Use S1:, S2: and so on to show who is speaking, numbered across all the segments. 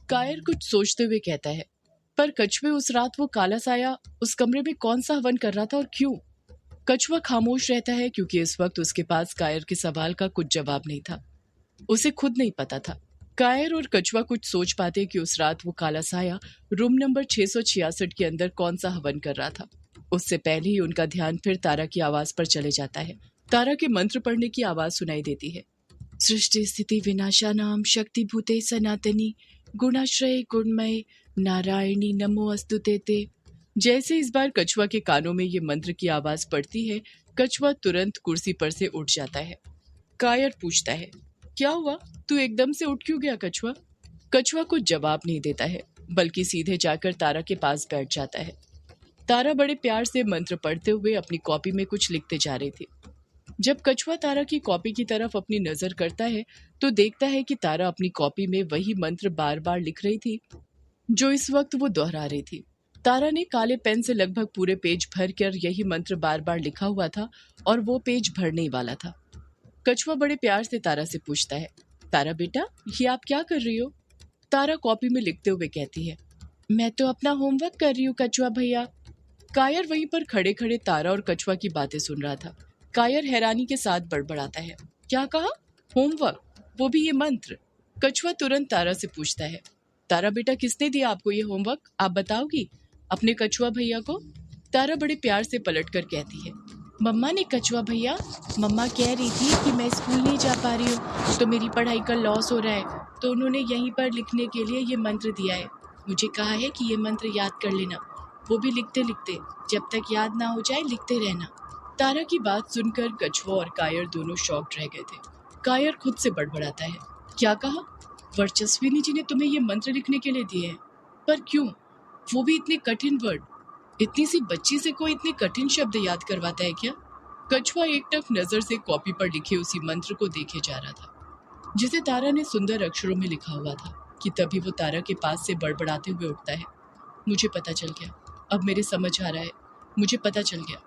S1: कायर कुछ सोचते हुए कहता है, पर कछुए उस रात वो काला साया उस कमरे में कौन सा हवन कर रहा था और क्यों? कछुआ खामोश रहता है क्योंकि इस वक्त उसके पास कायर के सवाल का कुछ जवाब नहीं था। उसे खुद नहीं पता था। कायर और कछुआ कुछ सोच पाते कि उस रात वो काला साया रूम नंबर 666 के अंदर कौन सा हवन कर रहा था। उससे पहले ही उनका ध्यान फिर तारा की आवाज पर चले जाता है। तारा के मंत्र पढ़ने की आवाज सुनाई देती है। सृष्टि स्थिति विनाशानाम शक्तिभूते सनातनी गुणाश्रय गुणमय नारायणी नमो अस्तुते ते। जैसे इस बार कछुआ के कानों में ये मंत्र की आवाज पड़ती है, कछुआ तुरंत कुर्सी पर से उठ जाता है। कायर पूछता है, क्या हुआ? तू एकदम से उठ क्यों गया कछुआ? कछुआ कुछ जवाब नहीं देता है, बल्कि सीधे जाकर तारा के पास बैठ जाता है। तारा बड़े प्यार से मंत्र पढ़ते हुए अपनी कॉपी में कुछ लिखते जा रही थी। जब कछुआ तारा की कॉपी की तरफ अपनी नजर करता है तो देखता है कि तारा अपनी कॉपी में वही मंत्र बार बार लिख रही थी जो इस वक्त वो दोहरा रही थी। तारा ने काले पेन से लगभग पूरे पेज भर कर यही मंत्र बार बार लिखा हुआ था और वो पेज भरने ही वाला था। कछुआ बड़े प्यार से तारा से पूछता है, तारा बेटा, ये आप क्या कर रही हो? तारा कॉपी में लिखते हुए कहती है, मैं तो अपना होमवर्क कर रही हूँ कछुआ भैया। कायर वहीं पर खड़े खड़े तारा और कछुआ की बातें सुन रहा था। कायर हैरानी के साथ बड़बड़ाता है, क्या कहा? होमवर्क? वो भी ये मंत्र? कछुआ तुरंत तारा से पूछता है, तारा बेटा, किसने दिया आपको ये होमवर्क? आप बताओगी अपने कछुआ भैया को? तारा बड़े प्यार से पलट कर कहती है, मम्मा ने कछुआ भैया। मम्मा कह रही थी कि मैं स्कूल नहीं जा पा रही हूँ तो मेरी पढ़ाई का लॉस हो रहा है, तो उन्होंने यहीं पर लिखने के लिए ये मंत्र दिया है। मुझे कहा है कि ये मंत्र याद कर लेना, वो भी लिखते लिखते, जब तक याद ना हो जाए लिखते रहना। तारा की बात सुनकर कछुआ और कायर दोनों शॉक्ड रह गए थे। कायर खुद से बड़बड़ाता है, क्या कहा? वर्चस्विनी जी ने तुम्हें ये मंत्र लिखने के लिए दिए हैं? पर क्यों? वो भी इतने कठिन वर्ड। इतनी सी बच्ची से कोई इतने कठिन शब्द याद करवाता है क्या? कछुआ एकटक नजर से कॉपी पर लिखे उसी मंत्र को देखे जा रहा था जिसे तारा ने सुंदर अक्षरों में लिखा हुआ था कि तभी वो तारा के पास से बड़बड़ाते हुए उठता है, मुझे पता चल गया, अब मेरे समझ आ रहा है, मुझे पता चल गया।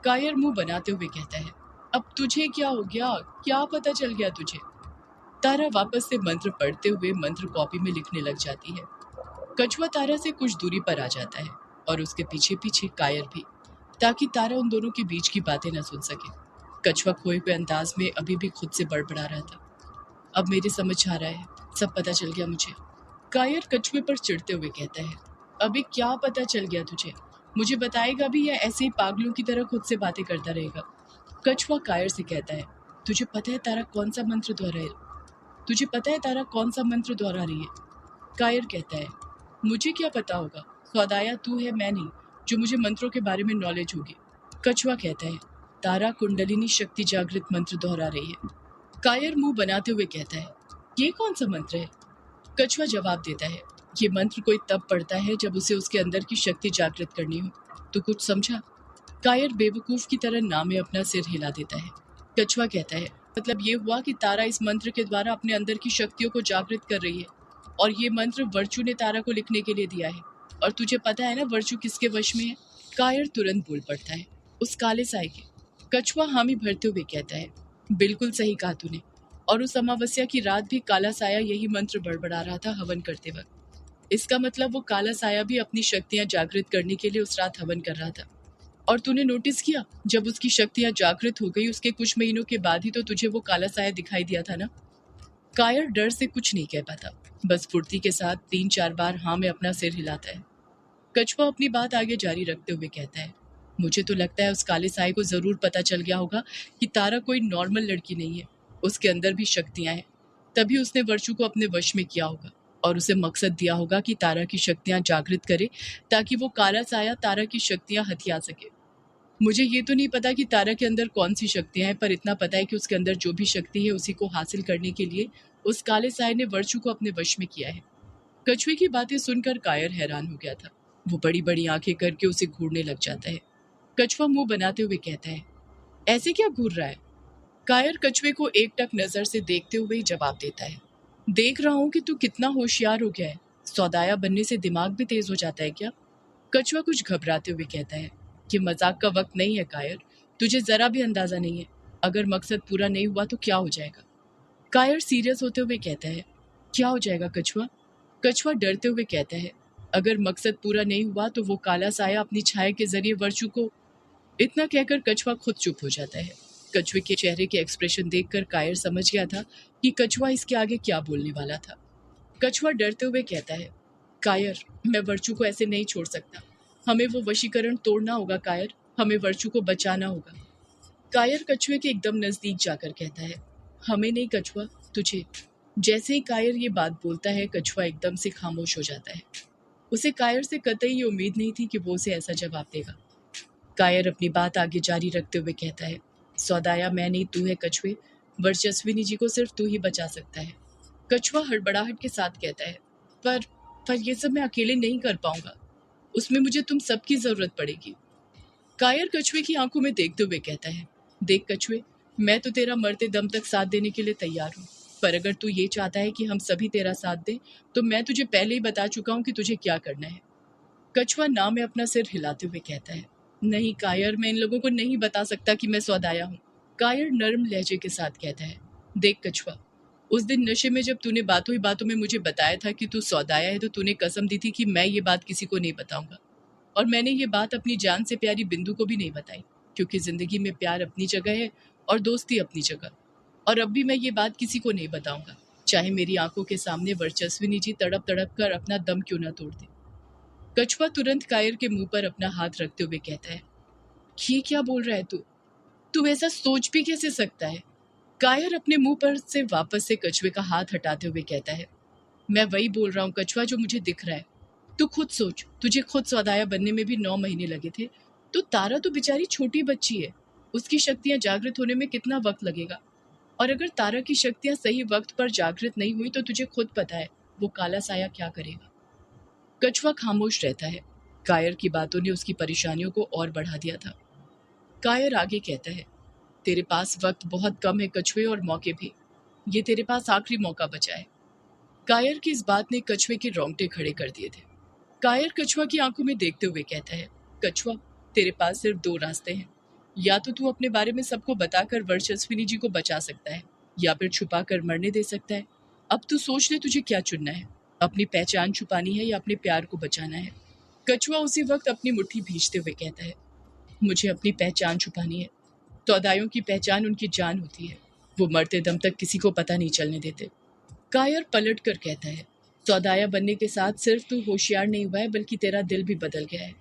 S1: कायर मुंह बनाते हुए कहता है, अब तुझे क्या हो गया? क्या पता चल गया तुझे? तारा वापस से मंत्र पढ़ते हुए मंत्र कॉपी में लिखने लग जाती है। कछुआ तारा से कुछ दूरी पर आ जाता है और उसके पीछे पीछे कायर भी, ताकि तारा उन दोनों के बीच की बातें न सुन सके। कछुआ खोए हुए अंदाज में अभी भी खुद से बड़बड़ा रहा था, अब मेरे समझ आ रहा है, सब पता चल गया मुझे। कायर कछुए पर चिढ़ते हुए कहता है, अभी क्या पता चल गया तुझे? मुझे बताएगा भी या ऐसे ही पागलों की तरह खुद से बातें करता रहेगा? कछुआ कायर से कहता है, तुझे पता है तारा कौन सा मंत्र दोहरा है? तुझे पता है तारा कौन सा मंत्र दोहरा रही है? कायर कहता है, मुझे क्या पता होगा, सौदाया तू है, मैं नहीं, जो मुझे मंत्रों के बारे में नॉलेज होगी। कछुआ कहता है, तारा कुंडलिनी शक्ति जागृत मंत्र दोहरा रही है। कायर मुंह बनाते हुए कहता है, ये कौन सा मंत्र है? कछुआ जवाब देता है, ये मंत्र कोई तब पढ़ता है जब उसे उसके अंदर की शक्ति जागृत करनी हो। तू कुछ समझा? कायर बेवकूफ की तरह ना में अपना सिर हिला देता है। कछुआ कहता है, मतलब ये हुआ कि तारा इस मंत्र के द्वारा अपने अंदर की शक्तियों को जागृत कर रही है और ये मंत्र वर्चू ने तारा को लिखने के लिए दिया है। और तुझे पता है ना वर्चू किसके वश में है? कायर तुरंत बोल पड़ता है, उस काले साए के। कछुआ हामी भरते हुए कहता है, बिल्कुल सही कहा तूने, और उस अमावस्या की रात भी काला साया यही मंत्र बड़बड़ा रहा था हवन करते वक्त। इसका मतलब वो काला साया भी अपनी शक्तियां जागृत करने के लिए उस रात हवन कर रहा था। और तूने नोटिस किया, जब उसकी शक्तियां जागृत हो गई उसके कुछ महीनों के बाद ही तो तुझे वो काला साया दिखाई दिया था ना? कायर डर से कुछ नहीं कह पाता, बस फुर्ती के साथ 3-4 बार हाँ में अपना सिर हिलाता है। कछुआ अपनी बात आगे जारी रखते हुए कहता है, मुझे तो लगता है उस काले साए को जरूर पता चल गया होगा कि तारा कोई नॉर्मल लड़की नहीं है, उसके अंदर भी शक्तियां हैं, तभी उसने वर्चू को अपने वश में किया होगा और उसे मकसद दिया होगा कि तारा की शक्तियां जागृत करे ताकि वो काला साया तारा की शक्तियां हथिया सके। मुझे ये तो नहीं पता कि तारा के अंदर कौन सी शक्तियां हैं, पर इतना पता है कि उसके अंदर जो भी शक्ति है उसी को हासिल करने के लिए उस काले साए ने वर्चू को अपने वश में किया है। कछुए की बातें सुनकर कायर हैरान हो गया था। वो बड़ी बड़ी आंखें करके उसे घूरने लग जाता है। कछुआ मुंह बनाते हुए कहता है, ऐसे क्या घूर रहा है? कायर कछुए को एकटक नजर से देखते हुए ही जवाब देता है, देख रहा हूं कि तू कितना होशियार हो गया है, सौदाया बनने से दिमाग भी तेज हो जाता है क्या? कछुआ कुछ घबराते हुए कहता है, कि मजाक का वक्त नहीं है कायर, तुझे जरा भी अंदाजा नहीं है, अगर मकसद पूरा नहीं हुआ तो क्या हो जाएगा? कायर सीरियस होते हुए कहता है, क्या हो जाएगा कछुआ? कछुआ डरते हुए कहता है, अगर मकसद पूरा नहीं हुआ तो वो काला साया अपनी छाया के जरिए वर्चू को। इतना कहकर कछुआ खुद चुप हो जाता है। कछुए के चेहरे के एक्सप्रेशन देखकर कायर समझ गया था कि कछुआ इसके आगे क्या बोलने वाला था। कछुआ डरते हुए कहता है, कायर, मैं वर्चू को ऐसे नहीं छोड़ सकता। हमें वो वशीकरण तोड़ना होगा कायर, हमें वर्चू को बचाना होगा। कायर कछुए के एकदम नजदीक जाकर कहता है, हमें नहीं कछुआ, तुझे। जैसे ही कायर ये बात बोलता है, कछुआ एकदम से खामोश हो जाता है। उसे कायर से कतई ये उम्मीद नहीं थी कि वो उसे ऐसा जवाब देगा। कायर अपनी बात आगे जारी रखते हुए कहता है, सौदाया मैं नहीं तू है कछुए, वर्चस्विनी जी को सिर्फ तू ही बचा सकता है। कछुआ हड़बड़ाहट के साथ कहता है, पर पर ये सब मैं अकेले नहीं कर पाऊंगा, उसमें मुझे तुम सबकी जरूरत पड़ेगी। कायर कछुए की आंखों में देखते हुए कहता है, देख कछुए, मैं तो तेरा मरते दम तक साथ देने के लिए तैयार हूँ, पर अगर तू ये चाहता है कि हम सभी तेरा साथ दें तो मैं तुझे पहले ही बता चुका हूँ कि तुझे क्या करना है। कछुआ ना में अपना सिर हिलाते हुए कहता है, नहीं कायर, मैं इन लोगों को नहीं बता सकता कि मैं सौदाया हूँ। कायर नर्म लहजे के साथ कहता है, देख कछुआ, उस दिन नशे में जब तूने बातों ही बातों में मुझे बताया था कि तू सौदाया है तो तूने कसम दी थी कि मैं ये बात किसी को नहीं बताऊंगा। और मैंने ये बात अपनी जान से प्यारी बिंदु को भी नहीं बताई, क्योंकि जिंदगी में प्यार अपनी जगह है और दोस्ती अपनी जगह। और अब भी मैं ये बात किसी को नहीं बताऊंगा, चाहे मेरी आंखों के सामने वर्चस्विनी जी तड़प तड़प कर अपना दम क्यों ना तोड़ दे। कछुआ तुरंत कायर के मुंह पर अपना हाथ रखते हुए कहता है, ये क्या बोल रहा है तू? तू ऐसा सोच भी कैसे सकता है? कायर अपने मुंह पर से वापस से कछुए का हाथ हटाते हुए कहता है, मैं वही बोल रहा हूँ कछुआ जो मुझे दिख रहा है। तू खुद सोच, तुझे खुद सौदाया बनने में भी 9 महीने लगे थे। तो तारा तो बेचारी छोटी बच्ची है, उसकी शक्तियां जागृत होने में कितना वक्त लगेगा? और अगर तारा की शक्तियां सही वक्त पर जागृत नहीं हुई तो तुझे खुद पता है वो काला साया क्या करेगा। कछुआ खामोश रहता है। कायर की बातों ने उसकी परेशानियों को और बढ़ा दिया था। कायर आगे कहता है, तेरे पास वक्त बहुत कम है कछुए, और मौके भी। ये तेरे पास आखिरी मौका बचा है। कायर की इस बात ने कछुए के रोंगटे खड़े कर दिए थे। कायर कछुआ की आंखों में देखते हुए कहता है, कछुआ, तेरे पास सिर्फ 2 रास्ते हैं। या तो तू अपने बारे में सबको बताकर वर्चस्विनी जी को बचा सकता है, या फिर छुपा कर मरने दे सकता है। अब तू सोच ले तुझे क्या चुनना है, अपनी पहचान छुपानी है या अपने प्यार को बचाना है। कछुआ उसी वक्त अपनी मुट्ठी भींचते हुए कहता है, मुझे अपनी पहचान छुपानी है। तौदायों की पहचान उनकी जान होती है, वो मरते दम तक किसी को पता नहीं चलने देते। कायर पलट कर कहता है, सौदाया बनने के साथ सिर्फ तू होशियार नहीं हुआ है, बल्कि तेरा दिल भी बदल गया है।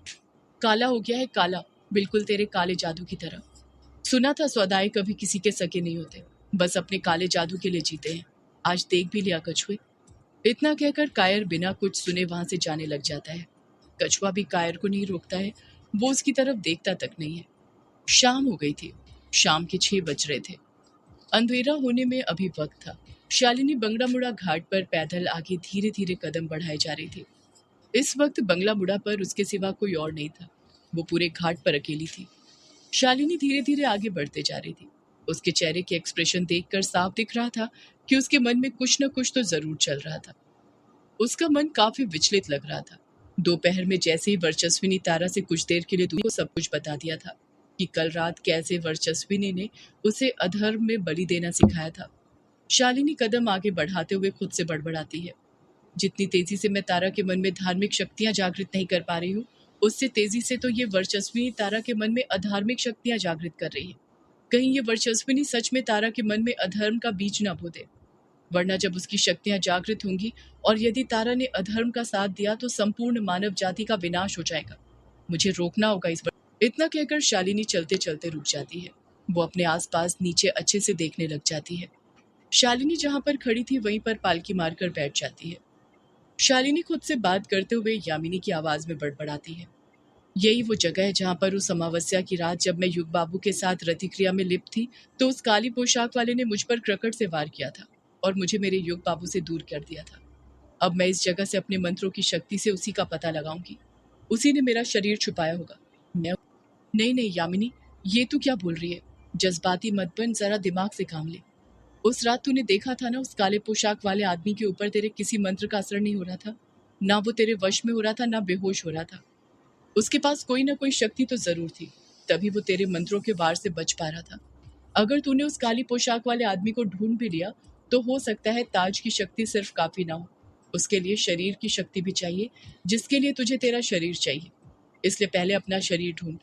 S1: काला हो गया है, काला, बिल्कुल तेरे काले जादू की तरह। सुना था सौदाए कभी किसी के सके नहीं होते, बस अपने काले जादू के लिए जीते हैं। आज देख भी लिया कछुए। इतना कहकर कायर बिना कुछ सुने वहां से जाने लग जाता है। कछुआ भी कायर को नहीं रोकता है, वो उसकी तरफ देखता तक नहीं है। शाम हो गई थी। शाम के 6 बज रहे थे। अंधेरा होने में अभी वक्त था। शालिनी बंगला मुड़ा घाट पर पैदल आगे धीरे धीरे कदम बढ़ाए जा रही थी। इस वक्त बंगला मुड़ा पर उसके सिवा कोई और नहीं था। वो पूरे घाट पर अकेली थी। शालिनी धीरे धीरे आगे बढ़ते जा रही थी। उसके चेहरे के एक्सप्रेशन देखकर साफ दिख रहा था कि उसके मन में कुछ न कुछ तो जरूर चल रहा था। उसका मन काफी विचलित लग रहा था। दोपहर में जैसे ही वर्चस्विनी तारा से कुछ देर के लिए दूर को सब कुछ बता दिया था कि कल रात कैसे वर्चस्विनी ने उसे अधर्म में बलि देना सिखाया था। शालिनी कदम आगे बढ़ाते हुए खुद से बड़बड़ाती है, जितनी तेजी से मैं तारा के मन में धार्मिक शक्तियां जागृत नहीं कर पा रही हूँ, उससे तेजी से तो ये वर्चस्विनी तारा के मन में अधार्मिक शक्तियां जागृत कर रही है। कहीं ये वर्चस्विनी सच में तारा के मन में अधर्म का बीज ना बो दे, वरना जब उसकी शक्तियां जागृत होंगी और यदि तारा ने अधर्म का साथ दिया तो संपूर्ण मानव जाति का विनाश हो जाएगा। मुझे रोकना होगा इस बार। इतना कहकर शालिनी चलते चलते रुक जाती है। वो अपने आसपास नीचे अच्छे से देखने लग जाती है। शालिनी जहां पर खड़ी थी वहीं पर पालकी मारकर बैठ जाती है। शालिनी खुद से बात करते हुए यामिनी की आवाज में बड़बड़ाती है, यही वो जगह है जहां पर उस अमावस्या की रात जब मैं युग बाबू के साथ रतिक्रिया में लिप्त थी तो उस काली पोशाक वाले ने मुझ पर क्रकट से वार किया था और मुझे मेरे युग बाबू से दूर कर दिया था। अब मैं इस जगह से अपने मंत्रों की शक्ति से उसी का पता लगाऊंगी। उसी ने मेरा शरीर छुपाया होगा। मैं नहीं नहीं यामिनी, ये तू क्या बोल रही है? जज्बाती मत बन, जरा दिमाग से काम ले। उस रात तूने देखा था ना, उस काले पोशाक वाले आदमी के ऊपर तेरे किसी मंत्र का असर नहीं हो रहा था। ना वो तेरे वश में हो रहा था, ना बेहोश हो रहा था। उसके पास कोई ना कोई शक्ति तो जरूर थी, तभी वो तेरे मंत्रों के वार से बच पा रहा था। अगर तूने उस काली पोशाक वाले आदमी को ढूंढ भी लिया तो हो सकता है ताज की शक्ति सिर्फ काफी ना हो, उसके लिए शरीर की शक्ति भी चाहिए, जिसके लिए तुझे तेरा शरीर चाहिए। इसलिए पहले अपना शरीर ढूंढ।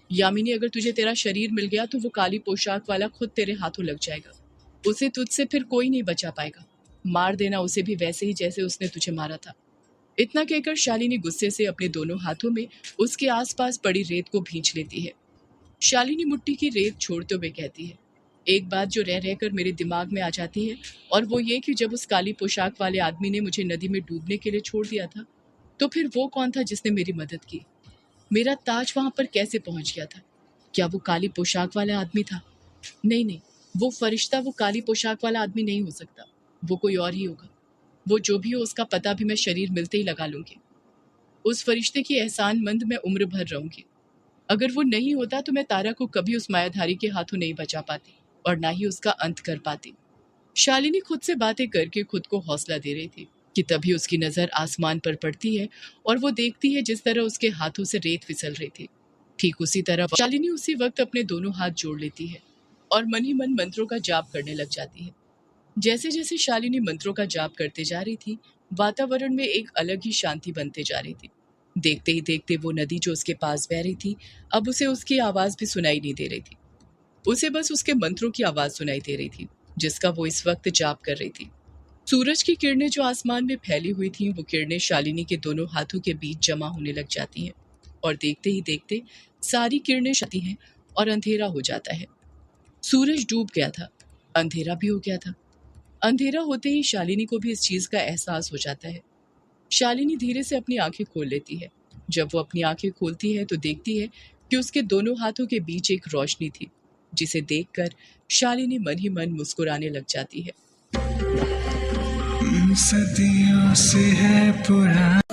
S1: यामिनी, अगर तुझे तेरा शरीर मिल गया तो वो काली पोशाक वाला खुद तेरे हाथों लग जाएगा। उसे तुझसे फिर कोई नहीं बचा पाएगा। मार देना उसे भी वैसे ही जैसे उसने तुझे मारा था। इतना कहकर शालिनी गुस्से से अपने दोनों हाथों में उसके आसपास पड़ी रेत को भींच लेती है। शालिनी मुट्ठी की रेत छोड़ते हुए कहती है, एक बात जो रह रहकर मेरे दिमाग में आ जाती है, और वो ये कि जब उस काली पोशाक वाले आदमी ने मुझे नदी में डूबने के लिए छोड़ दिया था, तो फिर वो कौन था जिसने मेरी मदद की? मेरा ताज वहां पर कैसे पहुंच गया था? क्या वो काली पोशाक वाला आदमी था? नहीं नहीं, वो फरिश्ता वो काली पोशाक वाला आदमी नहीं हो सकता। वो कोई और ही होगा। वो जो भी हो, उसका पता भी मैं शरीर मिलते ही लगा लूंगी। उस फरिश्ते की एहसानमंद मैं उम्र भर रहूंगी। अगर वो नहीं होता तो मैं तारा को कभी उस मायाधारी के हाथों नहीं बचा पाती और ना ही उसका अंत कर पाती। शालिनी खुद से बातें करके खुद को हौसला दे रही थी कि तभी उसकी नजर आसमान पर पड़ती है और वो देखती है जिस तरह उसके हाथों से रेत फिसल रही थी। ठीक उसी तरह शालिनी उसी वक्त अपने दोनों हाथ जोड़ लेती है और मन ही मन मंत्रों का जाप करने लग जाती है। जैसे जैसे शालिनी मंत्रों का जाप करते जा रही थी, वातावरण में एक अलग ही शांति बनते जा रही थी। देखते ही देखते वो नदी जो उसके पास बह रही थी, अब उसे उसकी आवाज भी सुनाई नहीं दे रही थी। उसे बस उसके मंत्रों की आवाज सुनाई दे रही थी, जिसका वो इस वक्त जाप कर रही थी। सूरज की किरणें जो आसमान में फैली हुई थी, वो किरणें शालिनी के दोनों हाथों के बीच जमा होने लग जाती हैं और देखते ही देखते सारी किरणें जाती हैं और अंधेरा हो जाता है। सूरज डूब गया था, अंधेरा भी हो गया था। अंधेरा होते ही शालिनी को भी इस चीज का एहसास हो जाता है। शालिनी धीरे से अपनी आंखें खोल लेती है। जब वो अपनी आंखें खोलती है तो देखती है कि उसके दोनों हाथों के बीच एक रोशनी थी, जिसे देखकर शालिनी मन ही मन मुस्कुराने लग जाती है।
S2: सदियों से है पुराना